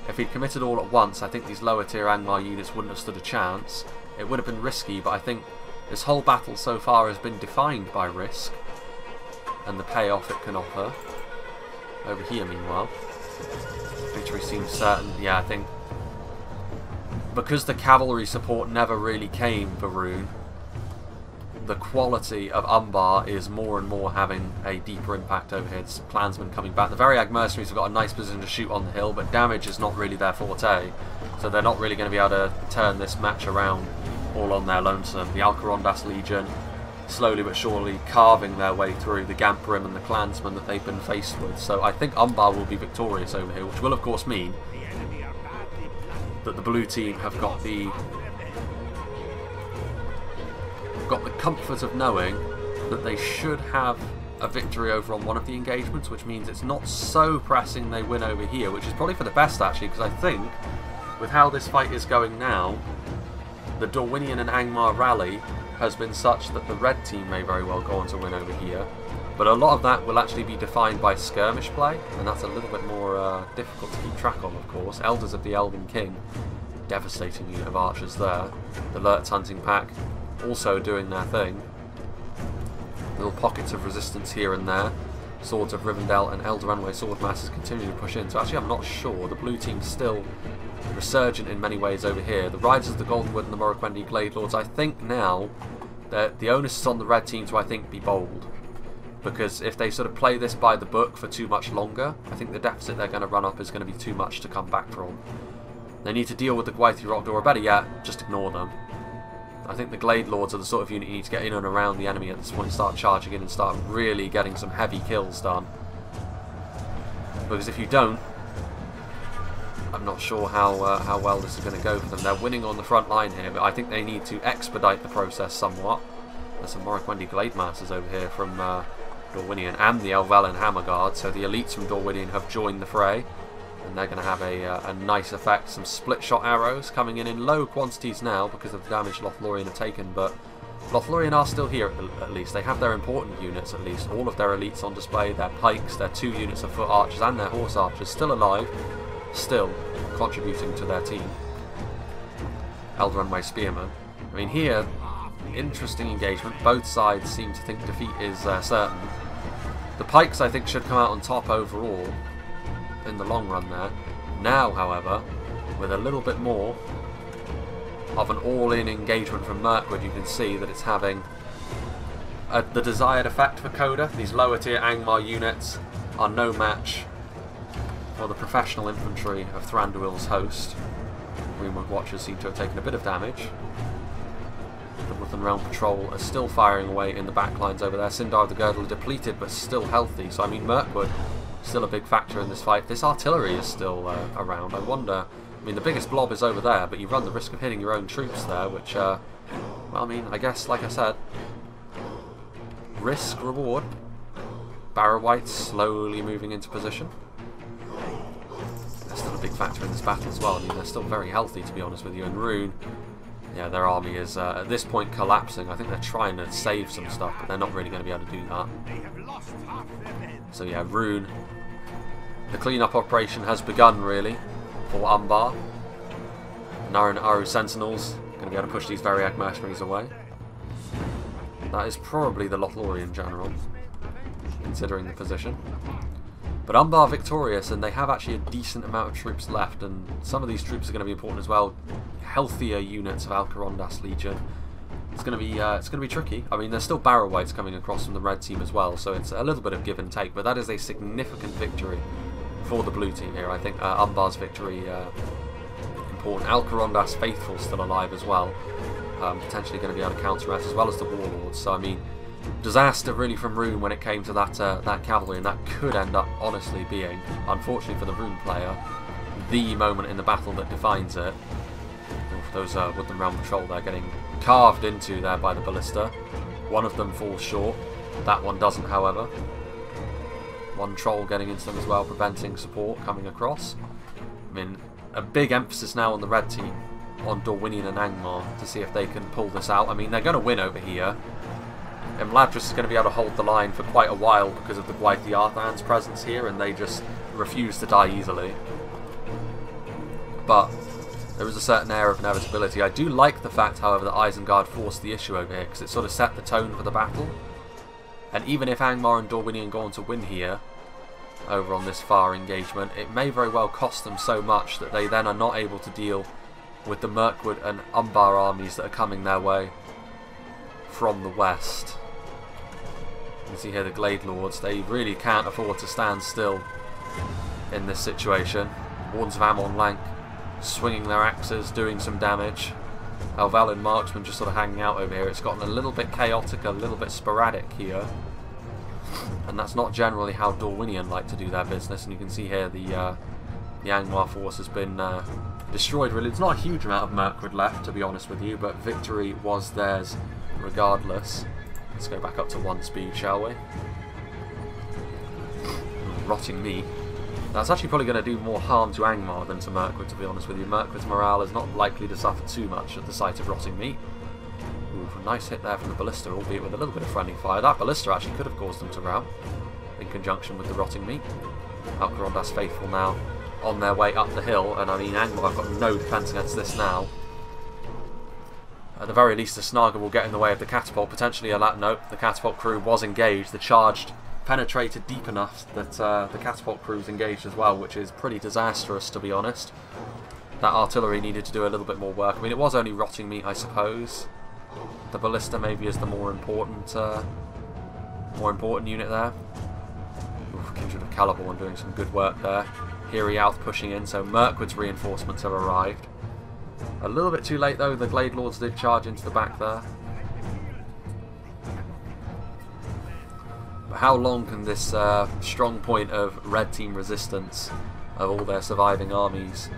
Speaker 1: If he'd committed all at once, I think these lower tier Angmar units wouldn't have stood a chance. It would have been risky, but I think this whole battle so far has been defined by risk and the payoff it can offer. Over here, meanwhile, victory seems certain. Yeah, I think because the cavalry support never really came for Rhun, the quality of Umbar is more and more having a deeper impact over here. It's clansmen coming back. The Variag mercenaries have got a nice position to shoot on the hill, but damage is not really their forte, so they're not really going to be able to turn this match around all on their lonesome. The Alcarondas Legion slowly but surely carving their way through the Gamperim and the clansmen that they've been faced with. So I think Umbar will be victorious over here, which will of course mean that the blue team have got the comfort of knowing that they should have a victory over on one of the engagements, which means it's not so pressing they win over here, which is probably for the best actually, because I think with how this fight is going now, the Dorwinion and Angmar rally has been such that the red team may very well go on to win over here, but a lot of that will actually be defined by skirmish play, and that's a little bit more difficult to keep track of course. Elders of the Elven King, devastating unit of archers there. The Lurtz hunting pack also doing their thing. Little pockets of resistance here and there. Swords of Rivendell and Eldarenway sword masses continue to push in, so actually I'm not sure. The blue team's still resurgent in many ways over here. The Riders of the Goldenwood and the Morroquendi Glade Lords, I think now that the onus is on the red team to, I think, be bold, because if they sort of play this by the book for too much longer, I think the deficit they're going to run up is going to be too much to come back from. They need to deal with the Gwaithri Rokdor, or better yet, just ignore them. I think the Glade Lords are the sort of unit you need to get in and around the enemy at this point, start charging in and start really getting some heavy kills done. Because if you don't, I'm not sure how well this is going to go for them. They're winning on the front line here, but I think they need to expedite the process somewhat. There's some Morroquendi Glade Masters over here from Dorwinion and the Elvelen Hammerguard, so the elites from Dorwinion have joined the fray, and they're going to have a nice effect. Some split shot arrows coming in low quantities now because of the damage Lothlorien have taken, but Lothlorien are still here at least. They have their important units at least, all of their elites on display, their pikes, their 2 units of foot archers and their horse archers still alive, still contributing to their team. Eldarenway Spearmen. I mean here, interesting engagement. Both sides seem to think defeat is certain. The pikes I think should come out on top overall in the long run there. Now however, with a little bit more of an all-in engagement from Mirkwood, you can see that it's having the desired effect for Coda. These lower tier Angmar units are no match for the professional infantry of Thranduil's host. Greenwood Watchers seem to have taken a bit of damage. The Woodland Realm Patrol are still firing away in the backlines over there. Sindar of the Girdle are depleted but still healthy, so I mean Mirkwood still a big factor in this fight. This artillery is still around. I wonder, I mean the biggest blob is over there, but you run the risk of hitting your own troops there, which, well I mean, I guess like I said, risk, reward. Barrow-wights slowly moving into position. They're still a big factor in this battle as well. I mean they're still very healthy to be honest with you, and Rhun, yeah, their army is at this point collapsing. I think they're trying to save some stuff, but they're not really going to be able to do that. So yeah, Rhun, the clean-up operation has begun really for Umbar. Naran Aru Sentinels going to be able to push these Variag mercenaries away. That is probably the Lothlorien general, considering the position. But Umbar victorious, and they have actually a decent amount of troops left, and some of these troops are going to be important as well. Healthier units of Alcarondas Legion. It's going to be tricky. I mean, there's still Barrow-wights coming across from the red team as well, so it's a little bit of give and take. But that is a significant victory for the blue team here. I think Umbar's victory important. Alcarondas Faithful still alive as well, potentially going to be able to counteract as well as the Warlords. So I mean, disaster really from Rhun when it came to that cavalry, and that could end up honestly being, unfortunately for the Rhun player, the moment in the battle that defines it. Those Woodland Realm Patrol there getting carved into there by the ballista. One of them falls short. That one doesn't, however. One troll getting into them as well, preventing support coming across. I mean, a big emphasis now on the red team, on Dorwinion and Angmar, to see if they can pull this out. I mean, they're going to win over here. Imladris is going to be able to hold the line for quite a while because of the Gwaith Arthan's presence here, and they just refuse to die easily. But there is a certain air of inevitability. I do like the fact, however, that Isengard forced the issue over here, because it sort of set the tone for the battle. And even if Angmar and Dorwinion go on to win here, over on this far engagement, it may very well cost them so much that they then are not able to deal with the Mirkwood and Umbar armies that are coming their way from the west. You can see here the Glade Lords, they really can't afford to stand still in this situation. Wardens of Amon Lank swinging their axes, doing some damage. Elvelyn marksmen just sort of hanging out over here. It's gotten a little bit chaotic, a little bit sporadic here. And that's not generally how Dorwinion like to do their business. And you can see here the Angmar force has been destroyed. Really, it's not a huge amount of Mirkwood left, to be honest with you, but victory was theirs regardless. Let's go back up to 1 speed, shall we? Rotting meat. That's actually probably going to do more harm to Angmar than to Mirkwood, to be honest with you. Mirkwood's morale is not likely to suffer too much at the sight of rotting meat. Ooh, a nice hit there from the ballista, albeit with a little bit of friendly fire. That ballista actually could have caused them to rout, in conjunction with the rotting meat. Alcarondas faithful now on their way up the hill, and I mean Angmar have got no defence against this now. At the very least, the Snaga will get in the way of the catapult. Potentially a note, the catapult crew was engaged. The charge penetrated deep enough that the catapult crew was engaged as well, which is pretty disastrous, to be honest. That artillery needed to do a little bit more work. I mean, it was only rotting meat, I suppose. The ballista maybe is the more important unit there. Oof, Kindred of Celeborn doing some good work there. Hiriouth pushing in, so Mirkwood's reinforcements have arrived. A little bit too late though, the Glade Lords did charge into the back there. But how long can this strong point of red team resistance of all their surviving armies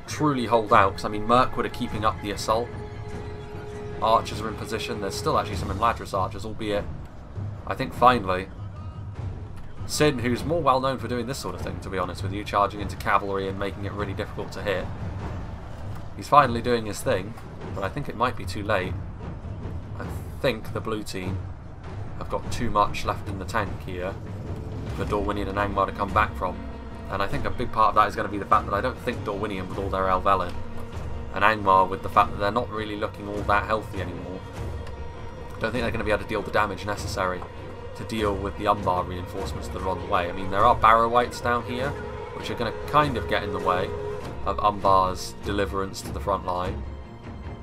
Speaker 1: truly hold out? Because I mean, Mirkwood are keeping up the assault. Archers are in position. There's still actually some Imladris archers, albeit I think finally Sin, who's more well known for doing this sort of thing, to be honest with you, charging into cavalry and making it really difficult to hit. He's finally doing his thing, but I think it might be too late. I think the blue team have got too much left in the tank here for Dorwinion and Angmar to come back from. And I think a big part of that is going to be the fact that I don't think Dorwinion with all their Elvelyn and Angmar with the fact that they're not really looking all that healthy anymore. I don't think they're going to be able to deal the damage necessary to deal with the Umbar reinforcements that are on the way. I mean, there are Barrow-wights down here, which are going to kind of get in the way of Umbar's deliverance to the front line.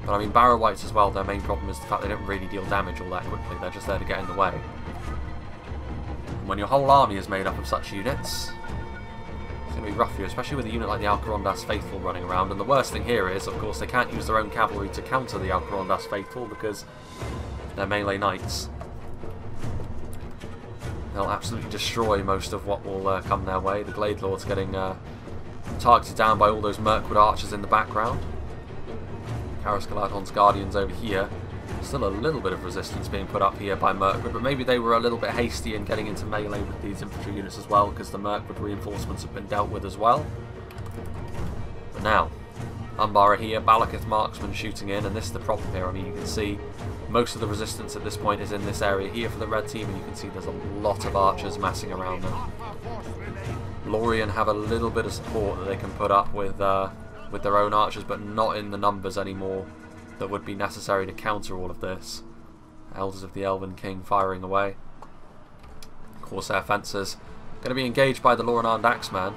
Speaker 1: But I mean, Barrow-wights as well, their main problem is the fact they don't really deal damage all that quickly. They're just there to get in the way. And when your whole army is made up of such units, it's going to be rough for you, especially with a unit like the Alcarondas Faithful running around. And the worst thing here is, of course, they can't use their own cavalry to counter the Alcarondas Faithful because they're melee knights. They'll absolutely destroy most of what will come their way. The Glade Lords getting targeted down by all those Mirkwood archers in the background. Karas Galadhon's Guardians over here. Still a little bit of resistance being put up here by Mirkwood, but maybe they were a little bit hasty in getting into melee with these infantry units as well, because the Mirkwood reinforcements have been dealt with as well. But now, Umbar are here, Balakith marksmen shooting in, and this is the problem here. I mean, you can see most of the resistance at this point is in this area here for the red team, and you can see there's a lot of archers massing around them. Lothlorien have a little bit of support that they can put up with their own archers, but not in the numbers anymore that would be necessary to counter all of this. Elders of the Elven King firing away. Corsair Fencers going to be engaged by the Loren-armed Axeman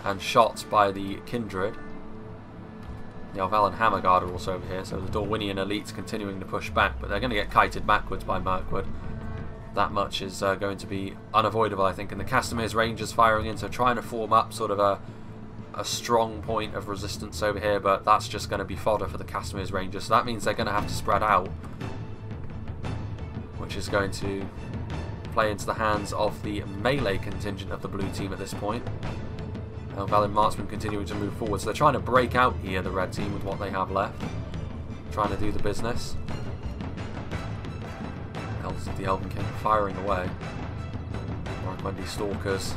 Speaker 1: and shot by the Kindred. The Elvelyn Hammerguard are also over here, so the Dorwinion elites continuing to push back, but they're going to get kited backwards by Mirkwood. That much is going to be unavoidable, I think, and the Castamir's Rangers firing in, so trying to form up sort of a strong point of resistance over here, but that's just going to be fodder for the Castamir's Rangers, so that means they're going to have to spread out, which is going to play into the hands of the melee contingent of the blue team at this point. Elvelyn marksmen continuing to move forward, so they're trying to break out here, the red team, with what they have left, trying to do the business. Elders of the Elven King firing away. Mark Wendy Stalkers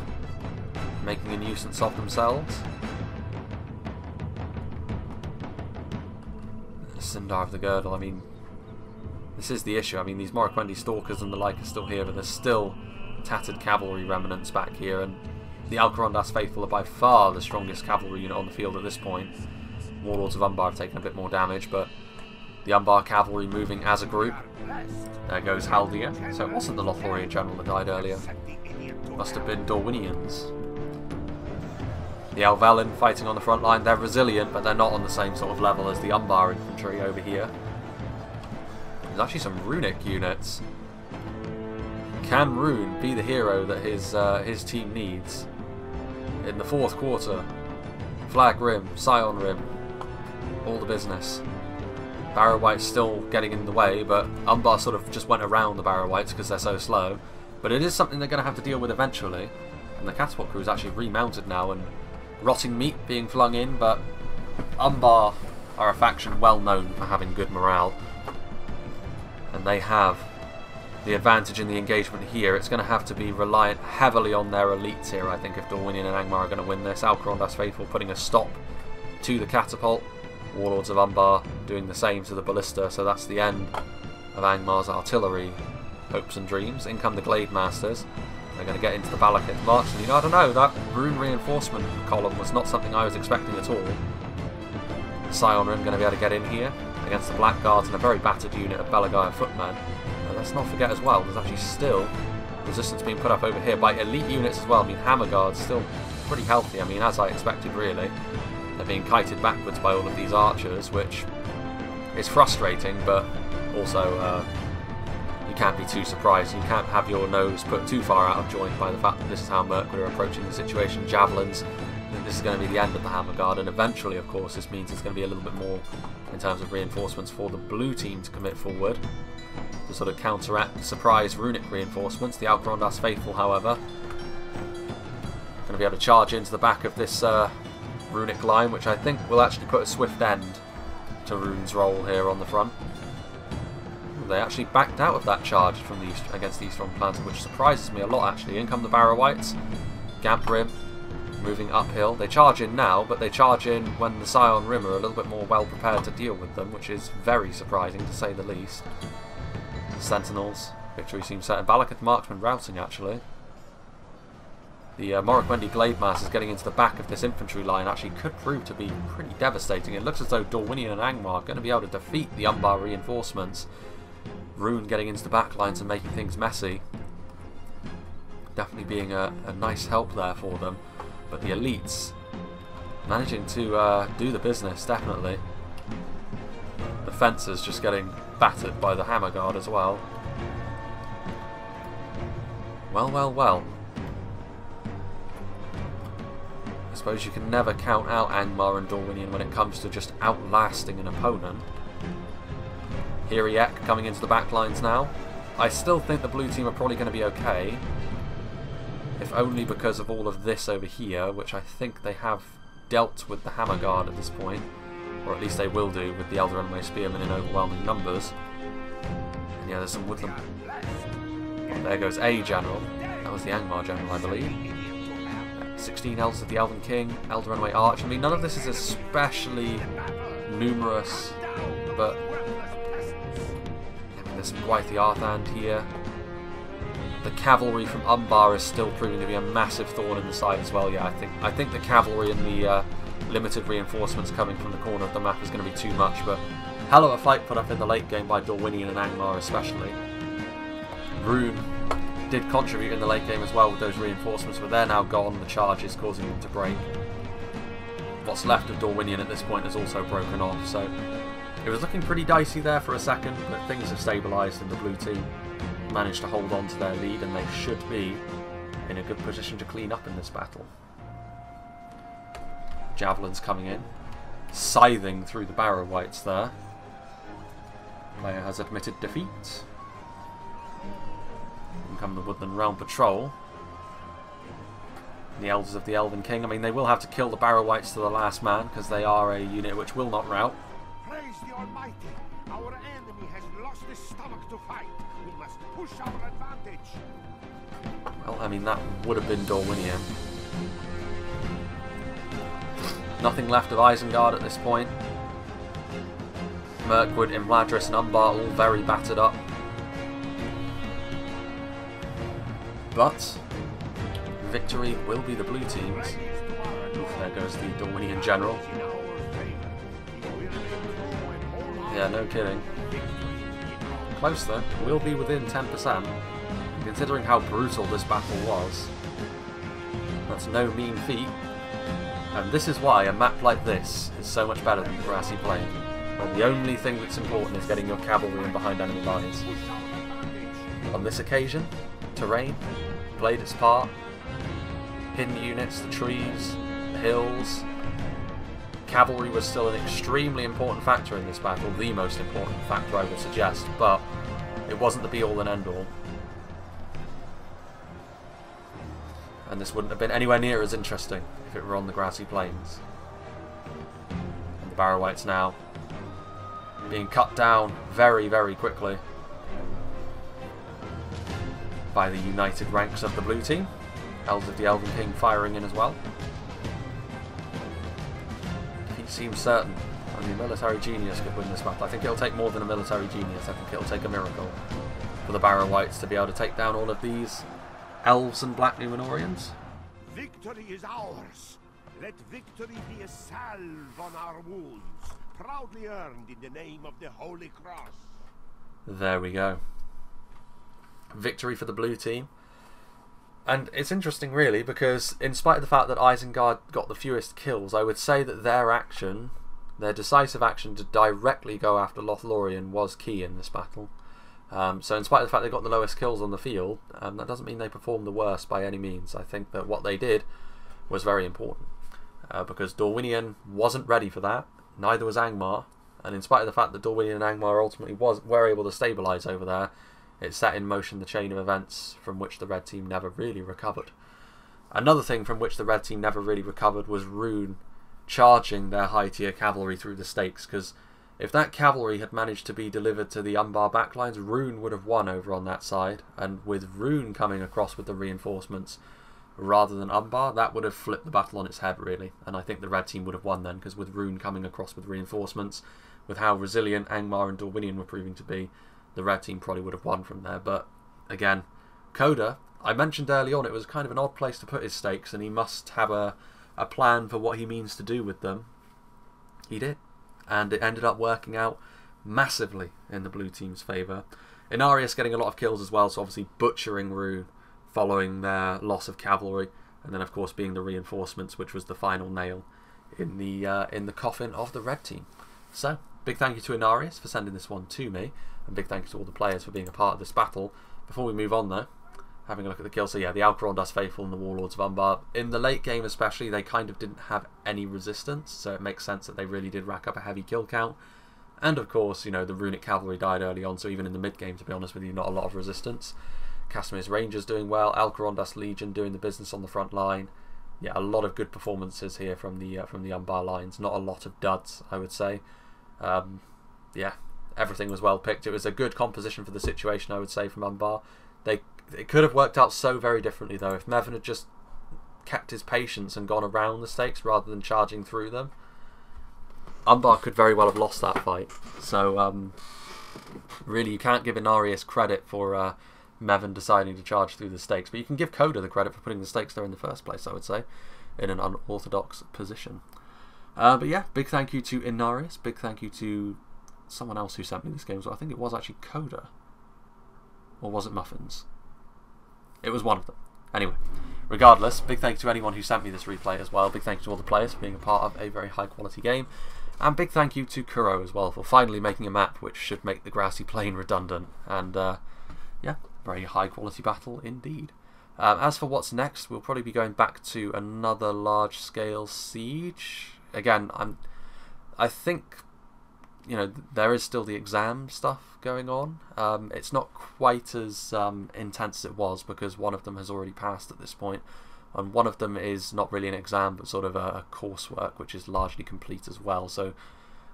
Speaker 1: making a nuisance of themselves. Sindar of the Girdle, I mean, This is the issue. I mean, these Morikwendi Stalkers and the like are still here, but there's still tattered cavalry remnants back here, and the Alcarondas Faithful are by far the strongest cavalry unit on the field at this point. Warlords of Umbar have taken a bit more damage, but the Umbar cavalry moving as a group. There goes Haldir. So it wasn't the Lothlorien general that died earlier. Must have been Dorwinions. The Elvelen fighting on the front line. They're resilient, but they're not on the same sort of level as the Umbar infantry over here. There's actually some runic units. Can Rhun be the hero that his team needs in the fourth quarter? Flag Rim, Scion Rim, all the business. Barrow Wights still getting in the way, but Umbar sort of just went around the Barrow Wights because they're so slow. But it is something they're going to have to deal with eventually. And the catapult crew is actually remounted now, and rotting meat being flung in, but Umbar are a faction well known for having good morale. And they have the advantage in the engagement here. It's going to have to be reliant heavily on their elites here, I think, if Dorwinion and Angmar are going to win this. Alcarondas Faithful putting a stop to the catapult. Warlords of Umbar doing the same to the ballista, so that's the end of Angmar's artillery hopes and dreams. In come the Glade Masters. They're going to get into the Balakith March, and you know, I don't know, that Rune reinforcement column was not something I was expecting at all. Scion Rim going to be able to get in here against the Blackguards and a very battered unit of Belagaya footmen. Let's not forget as well, there's actually still resistance being put up over here by elite units as well. I mean, Hammerguard's still pretty healthy, I mean, as I expected really. They're being kited backwards by all of these archers, which is frustrating, but also you can't be too surprised. You can't have your nose put too far out of joint by the fact that this is how Mirkwood are approaching the situation. Javelins, I think this is going to be the end of the Hammerguard, and eventually, of course, this means it's going to be a little bit more in terms of reinforcements for the blue team to commit forward to sort of counteract surprise runic reinforcements. The Alcarondas Faithful, however, going to be able to charge into the back of this runic line, which I think will actually put a swift end to Rhune's role here on the front. They actually backed out of that charge from the against the Eastern Planter, which surprises me a lot actually. In come the Barrow Wights, Gamp Rim moving uphill. They charge in now, but they charge in when the Scion Rim are a little bit more well prepared to deal with them, which is very surprising to say the least. Sentinels, victory seems certain. Balakith Marksmen routing actually. The Morikwendi Glade Masters getting into the back of this infantry line actually could prove to be pretty devastating. It looks as though Dorwinion and Angmar are going to be able to defeat the Umbar reinforcements. Rhun getting into the back lines and making things messy. Definitely being a nice help there for them. But the elites managing to do the business, definitely. The fencers just getting battered by the Hammerguard as well. Well, well, well. I suppose you can never count out Angmar and Dorwinion when it comes to just outlasting an opponent. Hiriek coming into the back lines now. I still think the blue team are probably going to be okay, if only because of all of this over here, which I think they have dealt with the Hammerguard at this point, or at least they will do with the Elder Runaway Spearmen in overwhelming numbers. And yeah, there's some woodland. Oh, there goes a general. That was the Angmar general, I believe. 16 Elves of the Elven King, Elder Runaway Arch. I mean, none of this is especially numerous, but there's some Gwaith the Arthand here. The cavalry from Umbar is still proving to be a massive thorn in the side as well. Yeah, I think the cavalry and the limited reinforcements coming from the corner of the map is going to be too much, but hell of a fight put up in the late game by Dorwinion and Angmar especially. Rhun did contribute in the late game as well with those reinforcements, but they're now gone. The charge is causing them to break. What's left of Dorwinion at this point has also broken off, so it was looking pretty dicey there for a second, but things have stabilised and the blue team managed to hold on to their lead, and they should be in a good position to clean up in this battle. Javelins coming in, scything through the Barrow Wights there. Player has admitted defeat. In come the Woodland Realm Patrol. The Elders of the Elven King. I mean, they will have to kill the Barrow Wights to the last man, because they are a unit which will not rout.
Speaker 2: Praise the Almighty! Our enemy has lost his stomach to fight. We must push our advantage.
Speaker 1: Well, I mean, that would have been Dorwinion. Nothing left of Isengard at this point. Mirkwood, Imladris and Umbar all very battered up. But victory will be the blue team's. There goes the Dorwinion general. Yeah, no kidding. Close though. We'll be within 10%. Considering how brutal this battle was, that's no mean feat. And this is why a map like this is so much better than the grassy plain, where the only thing that's important is getting your cavalry in behind enemy lines. On this occasion, terrain played its part. Hidden units, the trees, the hills. Cavalry was still an extremely important factor in this battle, the most important factor I would suggest, but it wasn't the be-all and end-all. And this wouldn't have been anywhere near as interesting if it were on the grassy plains. And the Barrow-wights now being cut down very, very quickly by the united ranks of the blue team. Elves of the Elven King firing in as well. He seems certain. I mean, military genius could win this battle. I think it'll take more than a military genius. I think it'll take a miracle for the Barrow-wights to be able to take down all of these Elves and Black Numenorians.
Speaker 2: Victory is ours. Let victory be a salve on our wounds, proudly earned in the name of the Holy Cross.
Speaker 1: There we go. Victory for the blue team. And it's interesting really, because in spite of the fact that Isengard got the fewest kills, I would say that their action, their decisive action to directly go after Lothlorien was key in this battle. So in spite of the fact they got the lowest kills on the field, that doesn't mean they performed the worst by any means. I think that what they did was very important, because Dorwinion wasn't ready for that, neither was Angmar, and in spite of the fact that Dorwinion and Angmar ultimately were able to stabilise over there, it set in motion the chain of events from which the red team never really recovered. Another thing from which the red team never really recovered was Rhun charging their high tier cavalry through the stakes, because if that cavalry had managed to be delivered to the Umbar backlines, Rhun would have won over on that side, and with Rhun coming across with the reinforcements rather than Umbar, that would have flipped the battle on its head really, and I think the red team would have won then, because with Rhun coming across with reinforcements, with how resilient Angmar and Dorwinion were proving to be, the red team probably would have won from there. But again, Coda, I mentioned early on, it was kind of an odd place to put his stakes, and he must have a plan for what he means to do with them. He did, and it ended up working out massively in the blue team's favour. Inarius getting a lot of kills as well, so obviously butchering Rhun following their loss of cavalry, and then of course being the reinforcements, which was the final nail in the coffin of the red team. So big thank you to Inarius for sending this one to me, and big thank you to all the players for being a part of this battle. Before we move on though, having a look at the kills, so yeah, the Alcarondas Faithful and the Warlords of Umbar, in the late game especially, they kind of didn't have any resistance, so it makes sense that they really did rack up a heavy kill count. And of course, you know, the Runic Cavalry died early on, so even in the mid game, to be honest with you, not a lot of resistance. Casimir's Rangers doing well, Alcarondas Legion doing the business on the front line. Yeah, a lot of good performances here from the Umbar lines, not a lot of duds, I would say. Yeah, everything was well picked. It was a good composition for the situation, I would say, from Umbar. It could have worked out so very differently though if Mevin had just kept his patience and gone around the stakes rather than charging through them. Umbar could very well have lost that fight. So really, you can't give Inarius credit for Mevin deciding to charge through the stakes, but you can give Coda the credit for putting the stakes there in the first place, I would say, in an unorthodox position. But yeah, big thank you to Inarius, big thank you to someone else who sent me this game as well. I think it was actually Coda. Or was it Muffins? It was one of them. Anyway, regardless, big thank you to anyone who sent me this replay as well. Big thank you to all the players for being a part of a very high quality game. And big thank you to Kuro as well for finally making a map which should make the grassy plain redundant. And yeah, very high quality battle indeed. As for what's next, we'll probably be going back to another large scale siege. Again, I think, you know, there is still the exam stuff going on. It's not quite as intense as it was, because one of them has already passed at this point, and one of them is not really an exam but sort of a coursework which is largely complete as well. So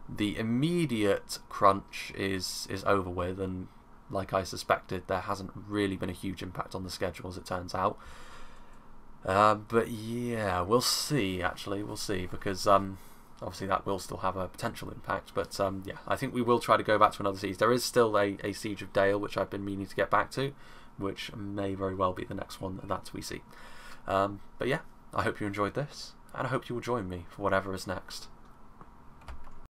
Speaker 1: the immediate crunch is over with, and like I suspected, there hasn't really been a huge impact on the schedule as it turns out. But yeah, we'll see, actually, we'll see, because obviously that will still have a potential impact. But yeah, I think we will try to go back to another siege. There is still a Siege of Dale, which I've been meaning to get back to, which may very well be the next one that we see. But yeah, I hope you enjoyed this, and I hope you will join me for whatever is next.